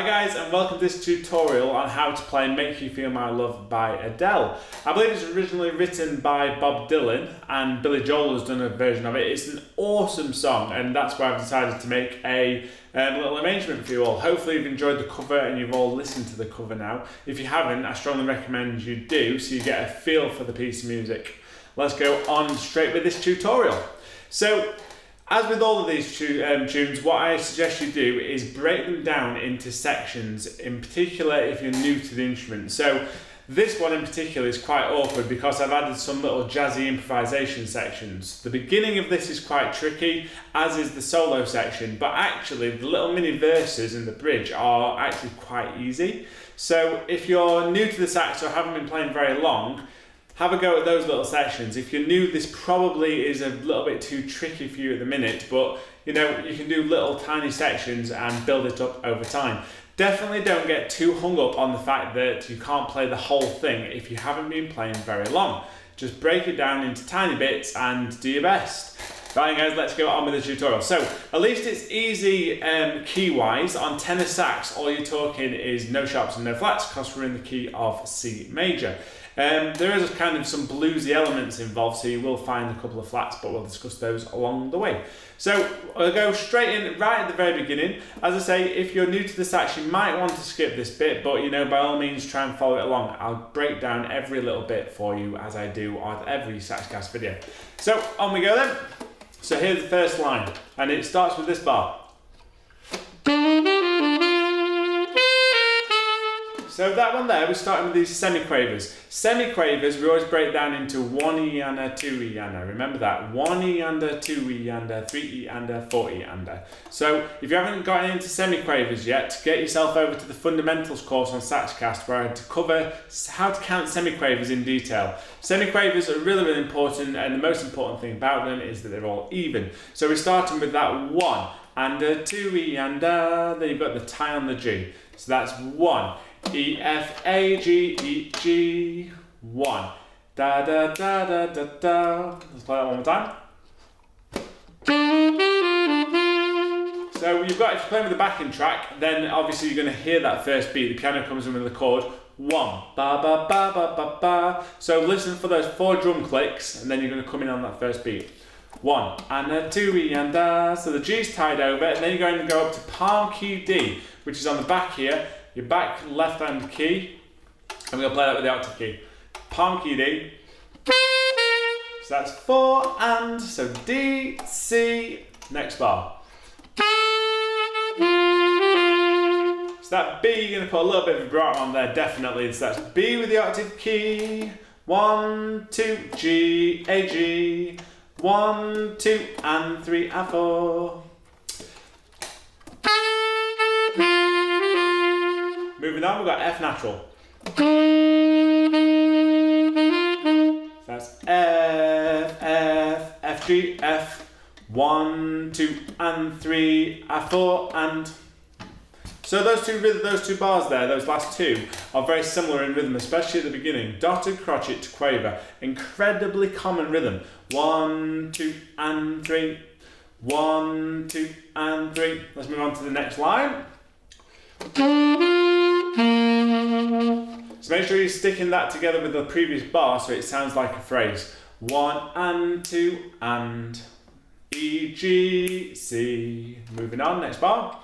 Hi guys, and welcome to this tutorial on how to play Make You Feel My Love by Adele. I believe it's originally written by Bob Dylan and Billy Joel has done a version of it. It's an awesome song and that's why I've decided to make a little arrangement for you all. Hopefully you've enjoyed the cover and you've all listened to the cover now. If you haven't, I strongly recommend you do so you get a feel for the piece of music. Let's go on straight with this tutorial. So, as with all of these tunes, what I suggest you do is break them down into sections, in particular if you're new to the instrument. So this one in particular is quite awkward because I've added some little jazzy improvisation sections. The beginning of this is quite tricky, as is the solo section, but actually the little mini verses in the bridge are actually quite easy. So if you're new to the sax or haven't been playing very long, have a go at those little sections. If you're new, this probably is a little bit too tricky for you at the minute, but you know, you can do little tiny sections and build it up over time. Definitely don't get too hung up on the fact that you can't play the whole thing if you haven't been playing very long. Just break it down into tiny bits and do your best. Right guys, let's go on with the tutorial. So, at least it's easy key-wise. On tenor sax, all you're talking is no sharps and no flats because we're in the key of C major. There is kind of some bluesy elements involved, so you will find a couple of flats, but we'll discuss those along the way. So I'll go straight in right at the very beginning. As I say, if you're new to the sax, you might want to skip this bit, but you know, by all means, try and follow it along. I'll break down every little bit for you as I do on every Saxcast video. So on we go then. So here's the first line, and it starts with this bar. So that one there, we're starting with these semiquavers. Semiquavers, we always break down into 1 E and a 2 E and a. Remember that, 1 E and a, 2 E and a, 3 E and a, 4 E and a. So if you haven't gotten into semiquavers yet, get yourself over to the fundamentals course on Saxcast where I had to cover how to count semiquavers in detail. Semiquavers are really, really important, and the most important thing about them is that they're all even. So we're starting with that 1 and a 2 E and a, then you've got the tie on the G. So that's 1. E, F, A, G, E, G, 1. Da, da, da, da, da, da. Let's play that one more time. So you've got, if you're playing with the backing track, then obviously you're going to hear that first beat. The piano comes in with the chord 1. Ba, ba, ba, ba, ba, ba. So listen for those 4 drum clicks, and then you're going to come in on that first beat. 1 and a 2 E and a. So the G's tied over, and then you're going to go up to palm key D, which is on the back here. Your back left hand key, and we're going to play that with the octave key. Palm key D. So that's 4 and, so D, C, next bar. So that B, you're going to put a little bit of vibrato on there, definitely. So that's B with the octave key. 1, 2, G, A, G. 1, 2, and 3, and 4. Moving on, we've got F natural. So that's F, F, F, G, F. 1, 2, and 3, F4, and. So those two bars there, those last two, are very similar in rhythm, especially at the beginning. Dotted crotchet to quaver, incredibly common rhythm. 1, 2, and 3. 1, 2, and 3. Let's move on to the next line. So make sure you're sticking that together with the previous bar so it sounds like a phrase. 1 and 2 and E, G, C. Moving on, next bar.